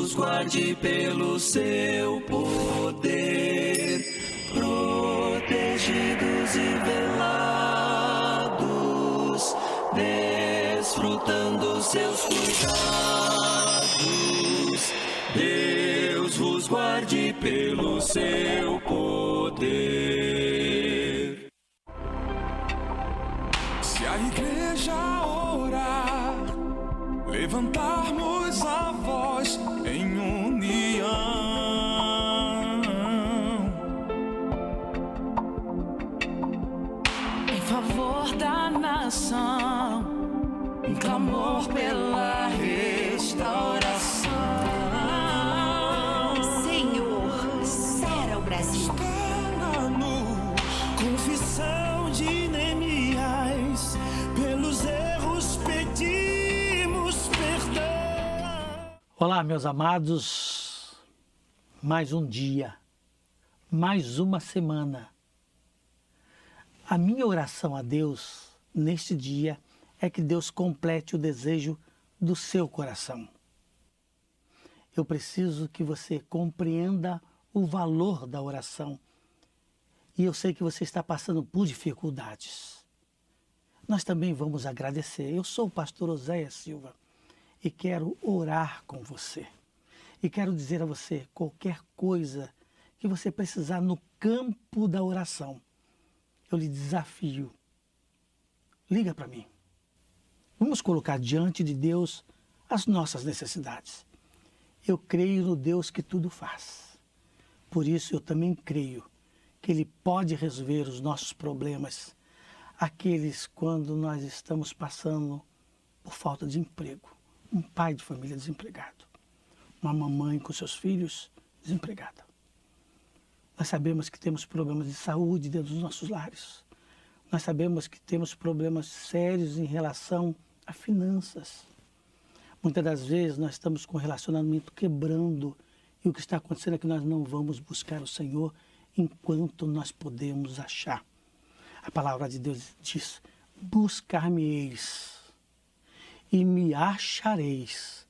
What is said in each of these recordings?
vos guarde pelo seu poder, protegidos e velados, desfrutando seus cuidados. Deus vos guarde pelo seu poder. Se a igreja orar, levantarmos a voz em união, em favor da nação, um clamor pela restauração. Senhor, sara o Brasil. Cala-nos, Confissão de Neemias, pelos erros pedimos perdão. Olá, meus amados, mais um dia, mais uma semana. A minha oração a Deus neste dia é que Deus complete o desejo do seu coração. Eu preciso que você compreenda o valor da oração. E eu sei que você está passando por dificuldades. Nós também vamos agradecer. Eu sou o pastor Oséias Silva e quero orar com você. E quero dizer a você qualquer coisa que você precisar no campo da oração. Eu lhe desafio. Liga para mim. Vamos colocar diante de Deus as nossas necessidades. Eu creio no Deus que tudo faz. Por isso eu também creio que Ele pode resolver os nossos problemas, aqueles quando nós estamos passando por falta de emprego, um pai de família desempregado, uma mamãe com seus filhos desempregada. Nós sabemos que temos problemas de saúde dentro dos nossos lares. Nós sabemos que temos problemas sérios em relação a finanças. Muitas das vezes nós estamos com o relacionamento quebrando e o que está acontecendo é que nós não vamos buscar o Senhor enquanto nós podemos achar. A palavra de Deus diz: buscar-me-eis e me achareis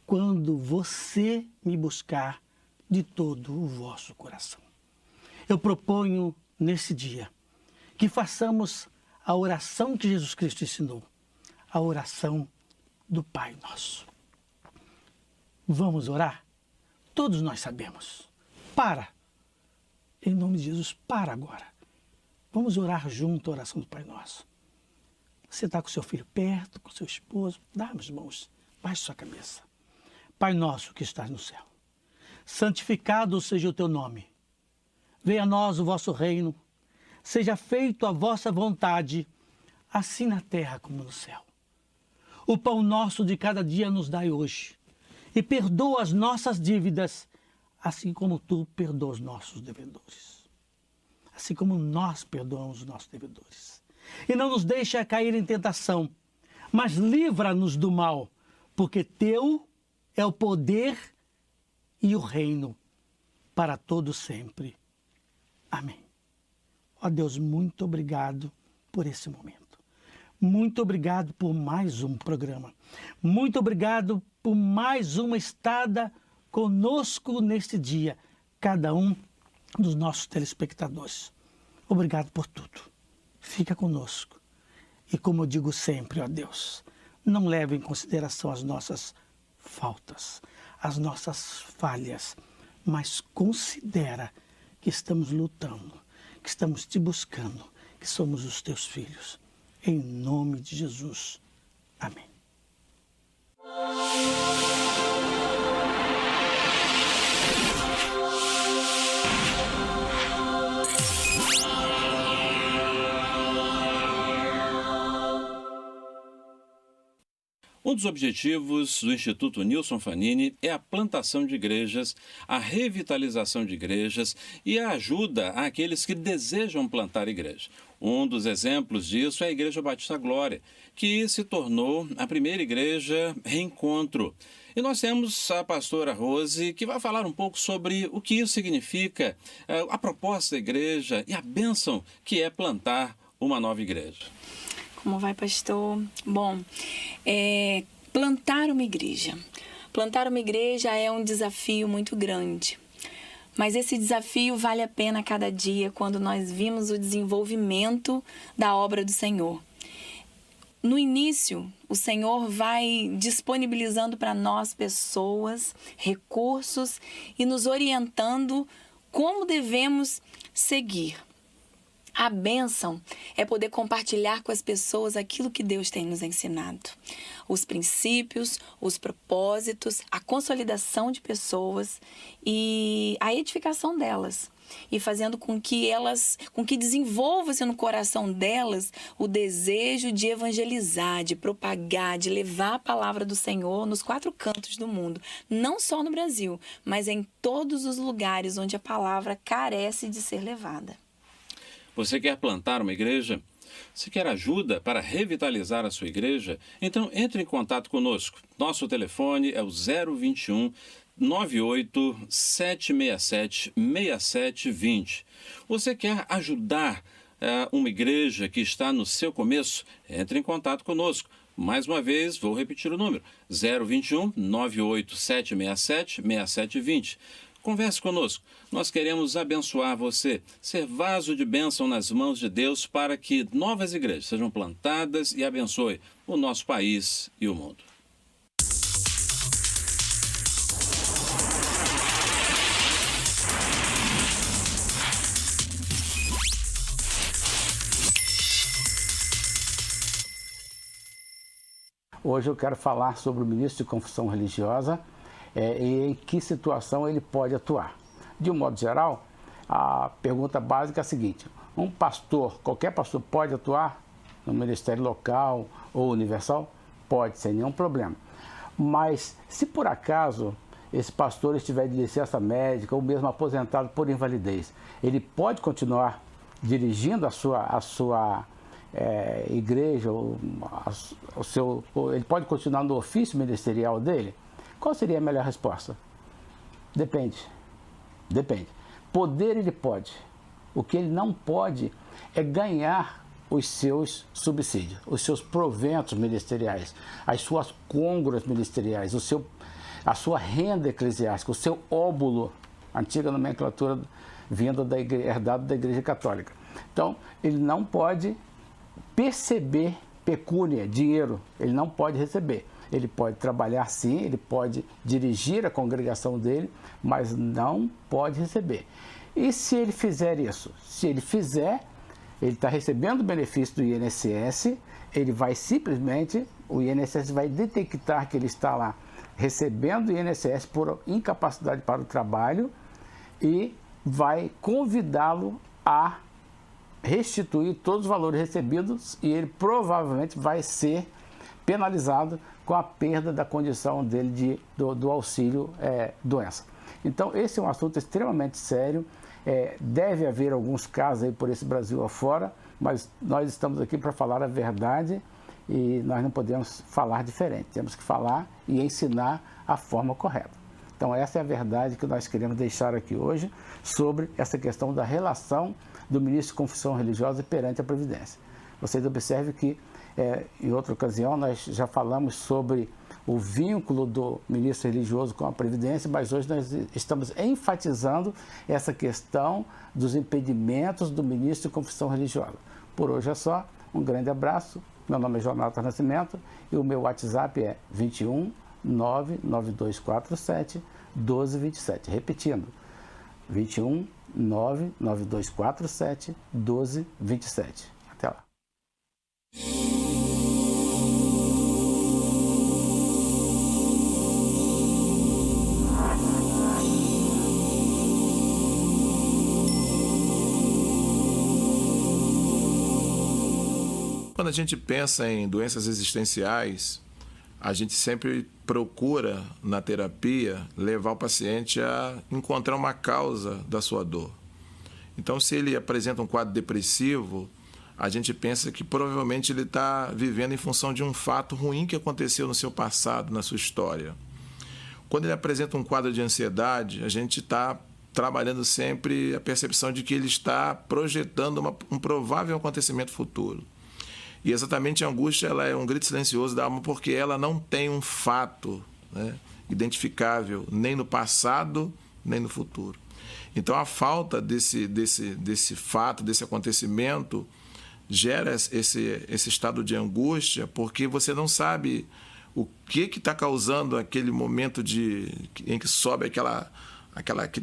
quando você me buscar de todo o vosso coração. Eu proponho nesse dia que façamos a oração que Jesus Cristo ensinou, a oração do Pai Nosso. Vamos orar? Todos nós sabemos. Para. Em nome de Jesus, para agora. Vamos orar junto a oração do Pai Nosso. Você está com seu filho perto, com seu esposo, dá as mãos, baixe sua cabeça. Pai nosso que estás no céu, santificado seja o teu nome. Venha a nós o vosso reino, seja feito a vossa vontade, assim na terra como no céu. O pão nosso de cada dia nos dai hoje, e perdoa as nossas dívidas, assim como tu perdoa os nossos devedores. Assim como nós perdoamos os nossos devedores. E não nos deixa cair em tentação, mas livra-nos do mal, porque teu é o poder e o reino para todo sempre. Amém. Ó Deus, muito obrigado por esse momento. Muito obrigado por mais um programa. Muito obrigado por mais uma estada conosco neste dia, cada um dos nossos telespectadores. Obrigado por tudo. Fica conosco. E como eu digo sempre, ó Deus, não leve em consideração as nossas faltas, as nossas falhas, mas considera que estamos lutando, que estamos te buscando, que somos os teus filhos. Em nome de Jesus. Amém. Um dos objetivos do Instituto Nilson Fanini é a plantação de igrejas, a revitalização de igrejas e a ajuda àqueles que desejam plantar igreja. Um dos exemplos disso é a Igreja Batista Glória, que se tornou a primeira igreja reencontro. E nós temos a pastora Rose, que vai falar um pouco sobre o que isso significa, a proposta da igreja e a bênção que é plantar uma nova igreja. Como vai, pastor? Bom, plantar uma igreja. Plantar uma igreja é um desafio muito grande. Mas esse desafio vale a pena a cada dia quando nós vimos o desenvolvimento da obra do Senhor. No início, o Senhor vai disponibilizando para nós pessoas, recursos e nos orientando como devemos seguir. A bênção é poder compartilhar com as pessoas aquilo que Deus tem nos ensinado. Os princípios, os propósitos, a consolidação de pessoas e a edificação delas. E fazendo com que desenvolva-se no coração delas o desejo de evangelizar, de propagar, de levar a palavra do Senhor nos 4 cantos do mundo. Não só no Brasil, mas em todos os lugares onde a palavra carece de ser levada. Você quer plantar uma igreja? Se quer ajuda para revitalizar a sua igreja? Então entre em contato conosco. Nosso telefone é o 021 98 767 6720. Você quer ajudar uma igreja que está no seu começo? Entre em contato conosco. Mais uma vez, vou repetir o número: 021 98 767 6720. Converse conosco. Nós queremos abençoar você, ser vaso de bênção nas mãos de Deus para que novas igrejas sejam plantadas e abençoe o nosso país e o mundo. Hoje eu quero falar sobre o ministro de confissão religiosa e em que situação ele pode atuar. De um modo geral, a pergunta básica é a seguinte: um pastor, qualquer pastor, pode atuar no ministério local ou universal? Pode, sem nenhum problema. Mas se por acaso esse pastor estiver de licença médica ou mesmo aposentado por invalidez, ele pode continuar dirigindo a sua igreja, ele pode continuar no ofício ministerial dele? Qual seria a melhor resposta? Depende. Poder ele pode. O que ele não pode é ganhar os seus subsídios, os seus proventos ministeriais, as suas côngruas ministeriais, a sua renda eclesiástica, o seu óbulo, antiga nomenclatura herdada da Igreja Católica. Então, ele não pode perceber pecúnia, dinheiro, ele não pode receber. Ele pode trabalhar sim, ele pode dirigir a congregação dele, mas não pode receber. E se ele fizer isso? Se ele fizer, ele está recebendo o benefício do INSS, ele vai simplesmente, o INSS vai detectar que ele está lá recebendo o INSS por incapacidade para o trabalho e vai convidá-lo a restituir todos os valores recebidos e ele provavelmente vai ser penalizado com a perda da condição dele do auxílio doença. Então, esse é um assunto extremamente sério. Deve haver alguns casos aí por esse Brasil afora, mas nós estamos aqui para falar a verdade e nós não podemos falar diferente. Temos que falar e ensinar a forma correta. Então, essa é a verdade que nós queremos deixar aqui hoje sobre essa questão da relação do ministro de confissão religiosa perante a Previdência. Vocês observem que em outra ocasião, nós já falamos sobre o vínculo do ministro religioso com a Previdência, mas hoje nós estamos enfatizando essa questão dos impedimentos do ministro de confissão religiosa. Por hoje é só, um grande abraço, meu nome é Jonathan Nascimento e o meu WhatsApp é 21 99247 1227. Repetindo, 21 99247 1227. Até lá. Quando a gente pensa em doenças existenciais, a gente sempre procura, na terapia, levar o paciente a encontrar uma causa da sua dor. Então, se ele apresenta um quadro depressivo, a gente pensa que provavelmente ele está vivendo em função de um fato ruim que aconteceu no seu passado, na sua história. Quando ele apresenta um quadro de ansiedade, a gente está trabalhando sempre a percepção de que ele está projetando um provável acontecimento futuro. E exatamente a angústia ela é um grito silencioso da alma porque ela não tem um fato, né, identificável nem no passado, nem no futuro. Então, a falta desse fato, desse acontecimento, gera esse estado de angústia, porque você não sabe o que está causando aquele momento em que sobe aquela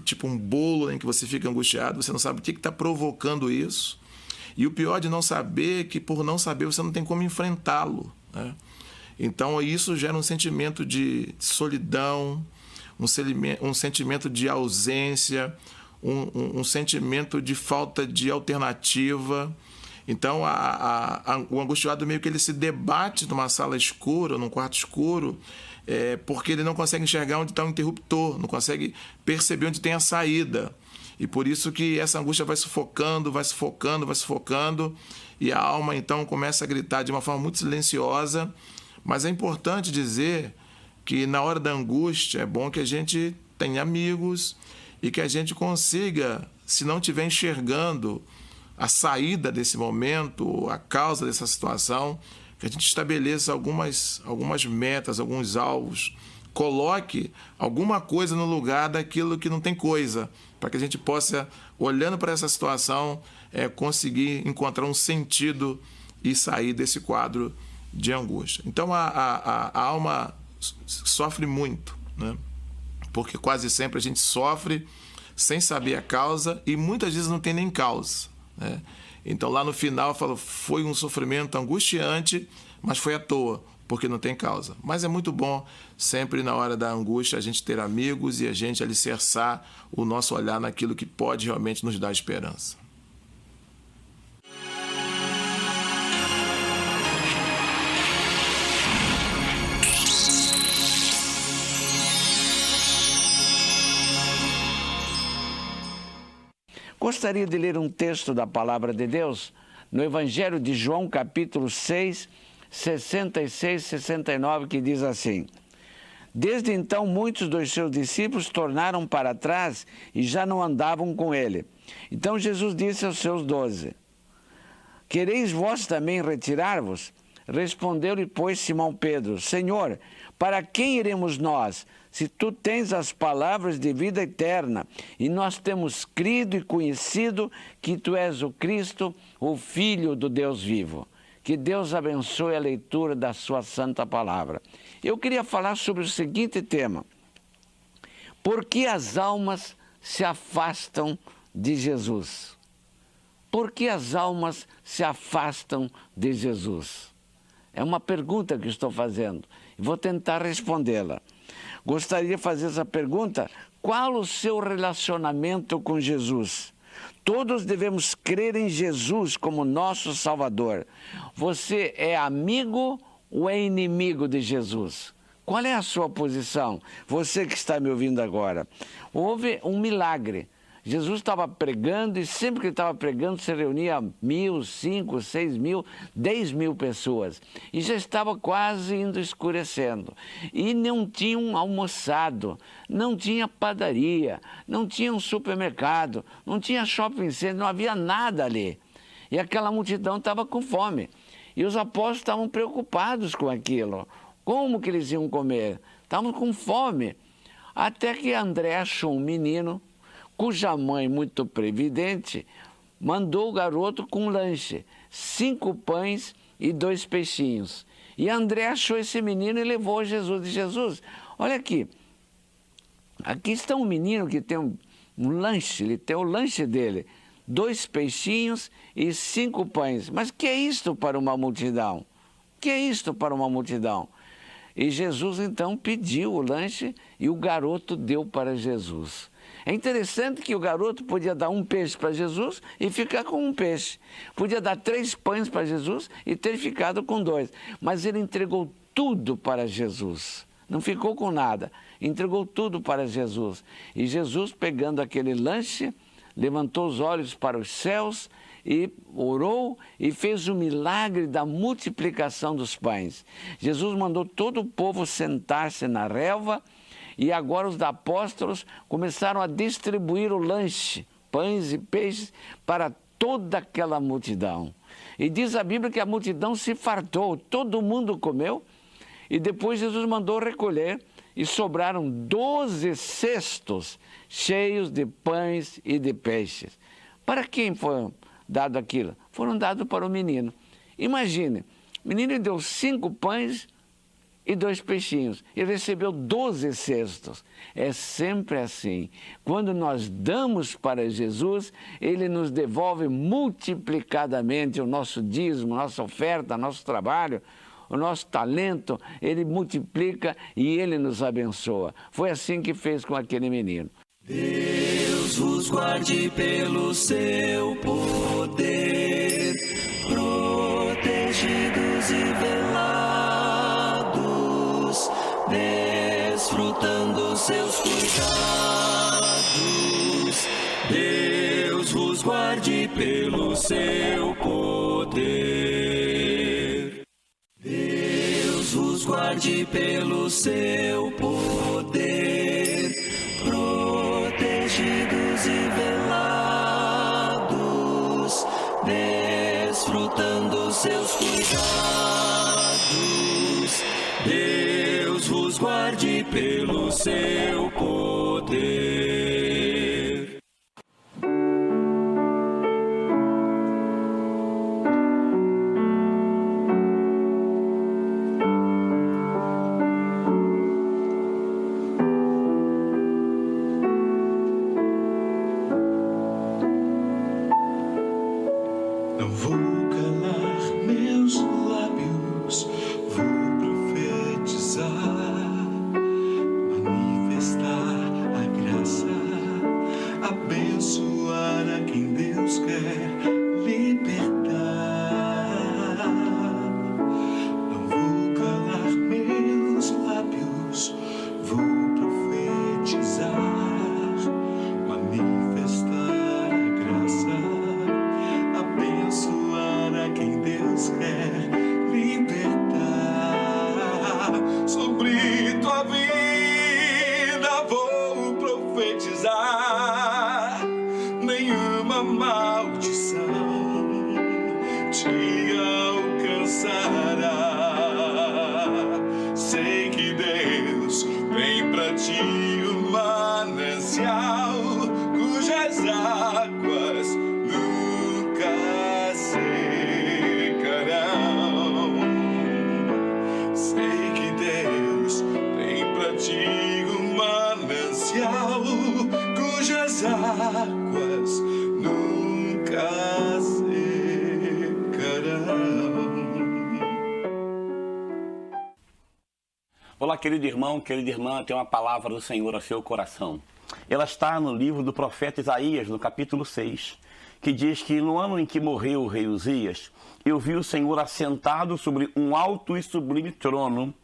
tipo um bolo em que você fica angustiado, você não sabe o que está provocando isso. E o pior de não saber é que, por não saber, você não tem como enfrentá-lo, né? Então, isso gera um sentimento de solidão, um sentimento de ausência, um sentimento de falta de alternativa. Então, o angustiado meio que ele se debate numa sala escura, num quarto escuro, porque ele não consegue enxergar onde está o interruptor, não consegue perceber onde tem a saída. E por isso que essa angústia vai sufocando, e a alma então começa a gritar de uma forma muito silenciosa. Mas é importante dizer que na hora da angústia é bom que a gente tenha amigos e que a gente consiga, se não estiver enxergando a saída desse momento, a causa dessa situação, que a gente estabeleça algumas metas, alguns alvos, coloque alguma coisa no lugar daquilo que não tem coisa, para que a gente possa, olhando para essa situação, conseguir encontrar um sentido e sair desse quadro de angústia. Então, a alma sofre muito, né? Porque quase sempre a gente sofre sem saber a causa e muitas vezes não tem nem causa, né? Então, lá no final, falo, foi um sofrimento angustiante, mas foi à toa, porque não tem causa. Mas é muito bom, sempre na hora da angústia, a gente ter amigos e a gente alicerçar o nosso olhar naquilo que pode realmente nos dar esperança. Gostaria de ler um texto da Palavra de Deus no Evangelho de João, capítulo 6, 66 e 69, que diz assim: Desde então, muitos dos seus discípulos tornaram para trás e já não andavam com ele. Então Jesus disse aos seus 12, Quereis vós também retirar-vos? Respondeu-lhe, pois, Simão Pedro, Senhor, para quem iremos nós? Se tu tens as palavras de vida eterna, e nós temos crido e conhecido que tu és o Cristo, o Filho do Deus vivo. Que Deus abençoe a leitura da sua santa palavra. Eu queria falar sobre o seguinte tema: por que as almas se afastam de Jesus? Por que as almas se afastam de Jesus? É uma pergunta que estou fazendo e vou tentar respondê-la. Gostaria de fazer essa pergunta: qual o seu relacionamento com Jesus? Todos devemos crer em Jesus como nosso Salvador. Você é amigo ou é inimigo de Jesus? Qual é a sua posição? Você que está me ouvindo agora. Houve um milagre. Jesus estava pregando e sempre que ele estava pregando se reunia 1.000, 5.000, 6.000, 10.000 pessoas. E já estava quase indo escurecendo. E não tinham almoçado, não tinha padaria, não tinha um supermercado, não tinha shopping center, não havia nada ali. E aquela multidão estava com fome. E os apóstolos estavam preocupados com aquilo. Como que eles iam comer? Estavam com fome. Até que André achou um menino cuja mãe, muito previdente, mandou o garoto com um lanche, 5 pães e 2 peixinhos. E André achou esse menino e levou a Jesus. E Jesus, olha aqui está um menino que tem um lanche, ele tem o lanche dele, 2 peixinhos e 5 pães. Mas que é isto para uma multidão? Que é isto para uma multidão? E Jesus então pediu o lanche e o garoto deu para Jesus. É interessante que o garoto podia dar um peixe para Jesus e ficar com um peixe. Podia dar 3 pães para Jesus e ter ficado com 2. Mas ele entregou tudo para Jesus. Não ficou com nada. Entregou tudo para Jesus. E Jesus, pegando aquele lanche, levantou os olhos para os céus e orou e fez o milagre da multiplicação dos pães. Jesus mandou todo o povo sentar-se na relva. E agora os apóstolos começaram a distribuir o lanche, pães e peixes, para toda aquela multidão. E diz a Bíblia que a multidão se fartou, todo mundo comeu, e depois Jesus mandou recolher e sobraram 12 cestos cheios de pães e de peixes. Para quem foi dado aquilo? Foram dados para o menino. Imagine, o menino deu 5 pães e 2 peixinhos. Ele recebeu 12 cestos. É sempre assim. Quando nós damos para Jesus, Ele nos devolve multiplicadamente o nosso dízimo, nossa oferta, nosso trabalho, o nosso talento. Ele multiplica e Ele nos abençoa. Foi assim que fez com aquele menino. Deus vos guarde pelo seu poder, protegidos e velados, desfrutando seus cuidados. Deus vos guarde pelo seu poder. Deus vos guarde pelo seu poder, protegidos e velados, desfrutando seus cuidados. Deus vos guarde pelo seu poder. Não vou calar meus lábios, vou profetizar, manifestar a graça, abençoar a quem Deus quer libertar. Não vou calar meus lábios, vou profetizar, manifestar a graça, abençoar a quem Deus quer libertar. Sobre tua vida vou profetizar, nenhuma maldição te alcançará. Sei que Deus tem pra ti um manancial cujas águas nunca secarão. Sei que Deus tem pra ti um manancial cujas águas nunca secarão. Olá, querido irmão, querida irmã, tem uma palavra do Senhor ao seu coração. Ela está no livro do profeta Isaías, no capítulo 6, que diz que no ano em que morreu o rei Uzias, eu vi o Senhor assentado sobre um alto e sublime trono,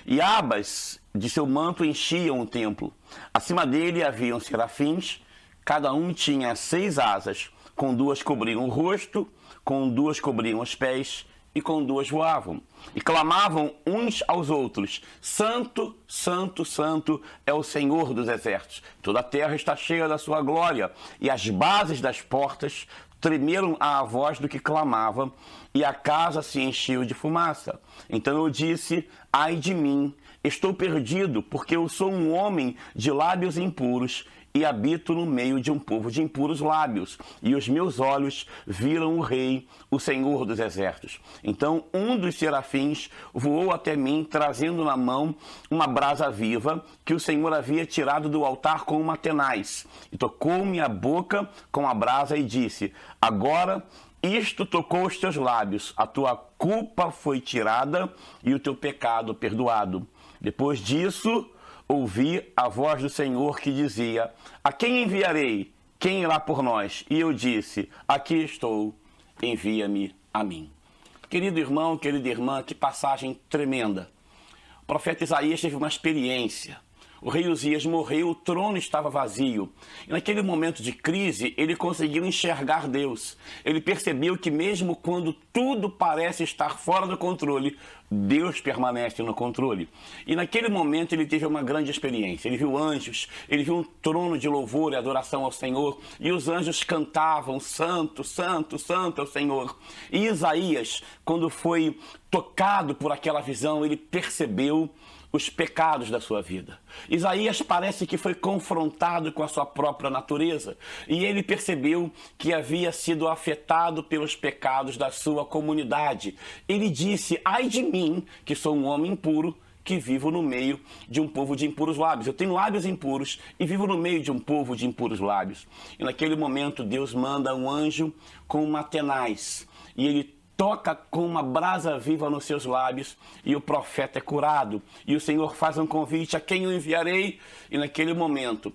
e abas de seu manto enchiam o templo. Acima dele haviam serafins, cada um tinha 6 asas, com 2 cobriam o rosto, com 2 cobriam os pés, e com 2 voavam. E clamavam uns aos outros: Santo, Santo, Santo é o Senhor dos exércitos. Toda a terra está cheia da sua glória. E as bases das portas tremeram à voz do que clamava, e a casa se encheu de fumaça. Então eu disse: ai de mim, estou perdido, porque eu sou um homem de lábios impuros, e habito no meio de um povo de impuros lábios, e os meus olhos viram o Rei, o Senhor dos exércitos. Então um dos serafins voou até mim, trazendo na mão uma brasa viva, que o Senhor havia tirado do altar com uma tenaz, e tocou-me a boca com a brasa e disse: agora isto tocou os teus lábios, a tua culpa foi tirada e o teu pecado perdoado. Depois disso, ouvi a voz do Senhor que dizia: a quem enviarei? Quem irá por nós? E eu disse: aqui estou, envia-me a mim. Querido irmão, querida irmã, que passagem tremenda. O profeta Isaías teve uma experiência. O rei Uzias morreu, o trono estava vazio. E naquele momento de crise, ele conseguiu enxergar Deus. Ele percebeu que mesmo quando tudo parece estar fora do controle, Deus permanece no controle. E naquele momento ele teve uma grande experiência. Ele viu anjos, ele viu um trono de louvor e adoração ao Senhor. E os anjos cantavam: Santo, Santo, Santo é o Senhor. E Isaías, quando foi tocado por aquela visão, ele percebeu os pecados da sua vida. Isaías parece que foi confrontado com a sua própria natureza e ele percebeu que havia sido afetado pelos pecados da sua comunidade. Ele disse: ai de mim, que sou um homem impuro, que vivo no meio de um povo de impuros lábios. Eu tenho lábios impuros e vivo no meio de um povo de impuros lábios. E naquele momento Deus manda um anjo com uma tenaz e ele toca com uma brasa viva nos seus lábios e o profeta é curado. E o Senhor faz um convite: a quem eu enviarei? E naquele momento,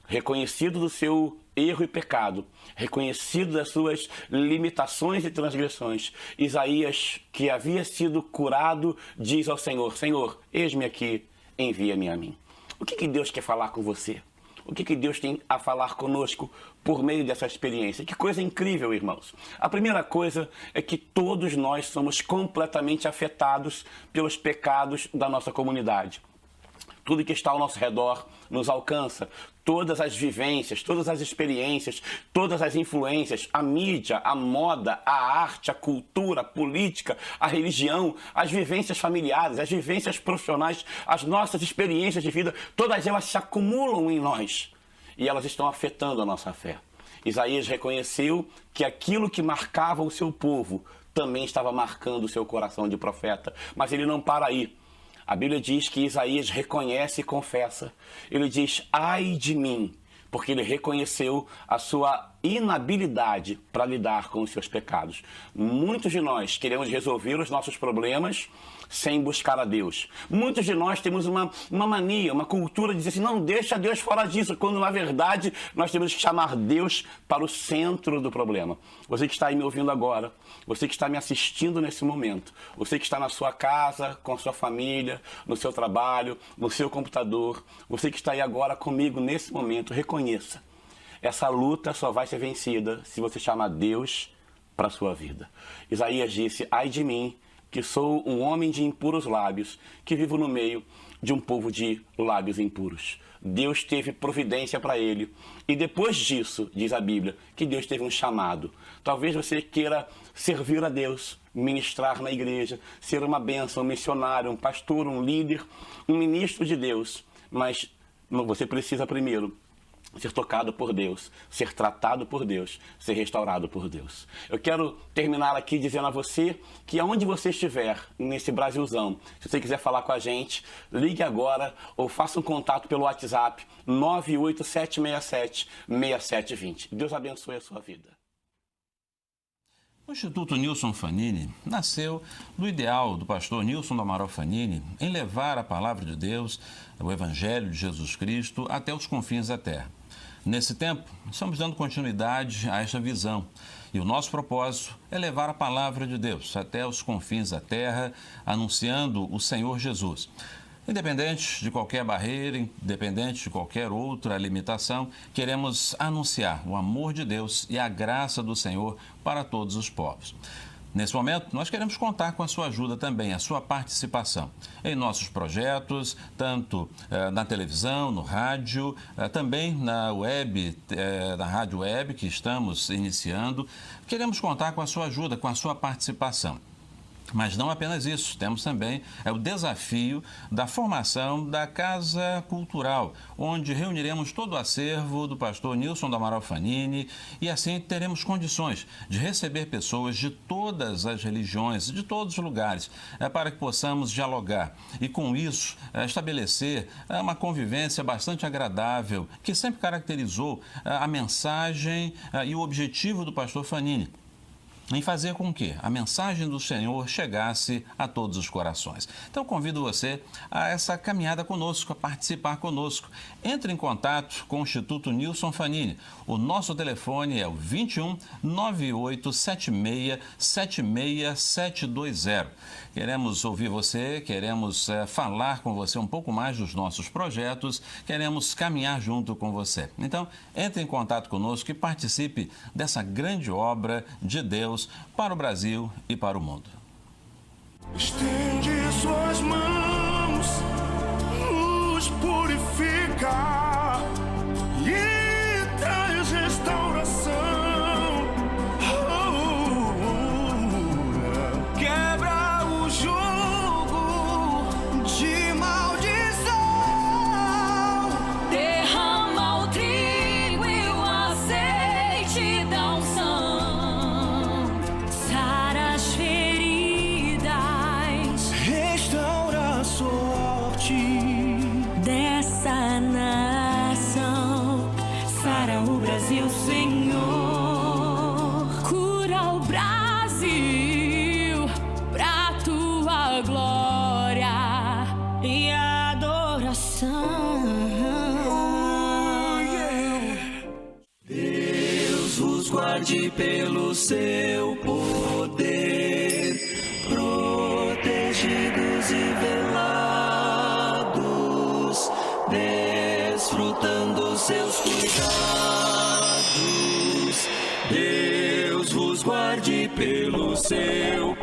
reconhecido do seu erro e pecado, reconhecido das suas limitações e transgressões, Isaías, que havia sido curado, diz ao Senhor: Senhor, eis-me aqui, envia-me a mim. O que Deus quer falar com você? O que Deus tem a falar conosco por meio dessa experiência? Que coisa incrível, irmãos. A primeira coisa é que todos nós somos completamente afetados pelos pecados da nossa comunidade. Tudo que está ao nosso redor nos alcança. Todas as vivências, todas as experiências, todas as influências, a mídia, a moda, a arte, a cultura, a política, a religião, as vivências familiares, as vivências profissionais, as nossas experiências de vida, todas elas se acumulam em nós e elas estão afetando a nossa fé. Isaías reconheceu que aquilo que marcava o seu povo também estava marcando o seu coração de profeta, mas ele não para aí. A Bíblia diz que Isaías reconhece e confessa. Ele diz: ai de mim, porque ele reconheceu a sua inabilidade para lidar com os seus pecados. Muitos de nós queremos resolver os nossos problemas sem buscar a Deus. Muitos de nós temos uma mania, uma cultura de dizer assim: não, deixa Deus fora disso, quando na verdade nós temos que chamar Deus para o centro do problema. Você que está aí me ouvindo agora, você que está me assistindo nesse momento, você que está na sua casa, com a sua família, no seu trabalho, no seu computador, você que está aí agora comigo nesse momento, reconheça: essa luta só vai ser vencida se você chamar Deus para a sua vida. Isaías disse: ai de mim, que sou um homem de impuros lábios, que vivo no meio de um povo de lábios impuros. Deus teve providência para ele. E depois disso, diz a Bíblia, que Deus teve um chamado. Talvez você queira servir a Deus, ministrar na igreja, ser uma bênção, um missionário, um pastor, um líder, um ministro de Deus. Mas você precisa primeiro ser tocado por Deus, ser tratado por Deus, ser restaurado por Deus. Eu quero terminar aqui dizendo a você que aonde você estiver nesse Brasilzão, se você quiser falar com a gente, ligue agora ou faça um contato pelo WhatsApp 98767-6720. Deus abençoe a sua vida. O Instituto Nilson Fanini nasceu do ideal do pastor Nilson do Amaral Fanini em levar a palavra de Deus, o Evangelho de Jesus Cristo, até os confins da terra. Nesse tempo, estamos dando continuidade a esta visão. E o nosso propósito é levar a palavra de Deus até os confins da terra, anunciando o Senhor Jesus. Independente de qualquer barreira, independente de qualquer outra limitação, queremos anunciar o amor de Deus e a graça do Senhor para todos os povos. Nesse momento, nós queremos contar com a sua ajuda também, a sua participação em nossos projetos, tanto na televisão, no rádio, também na web, na rádio web que estamos iniciando. Queremos contar com a sua ajuda, com a sua participação. Mas não apenas isso, temos também o desafio da formação da Casa Cultural, onde reuniremos todo o acervo do pastor Nilson do Amaral Fanini e assim teremos condições de receber pessoas de todas as religiões, de todos os lugares, para que possamos dialogar e com isso estabelecer uma convivência bastante agradável que sempre caracterizou a mensagem e o objetivo do pastor Fanini, em fazer com que a mensagem do Senhor chegasse a todos os corações. Então, convido você a essa caminhada conosco, a participar conosco. Entre em contato com o Instituto Nilson Fanini. O nosso telefone é o 21 9876 76720. Queremos ouvir você, queremos falar com você um pouco mais dos nossos projetos, queremos caminhar junto com você. Então, entre em contato conosco e participe dessa grande obra de Deus para o Brasil e para o mundo. Estende suas mãos, nos purifica e traz restauração. Quebra o jugo de maldição. da nação. Sara o Brasil, Senhor. Cura o Brasil pra tua glória e adoração. Deus vos guarde pelo seu poder, protegidos e velados, desfrutando seus cuidados. Deus vos guarde pelo seu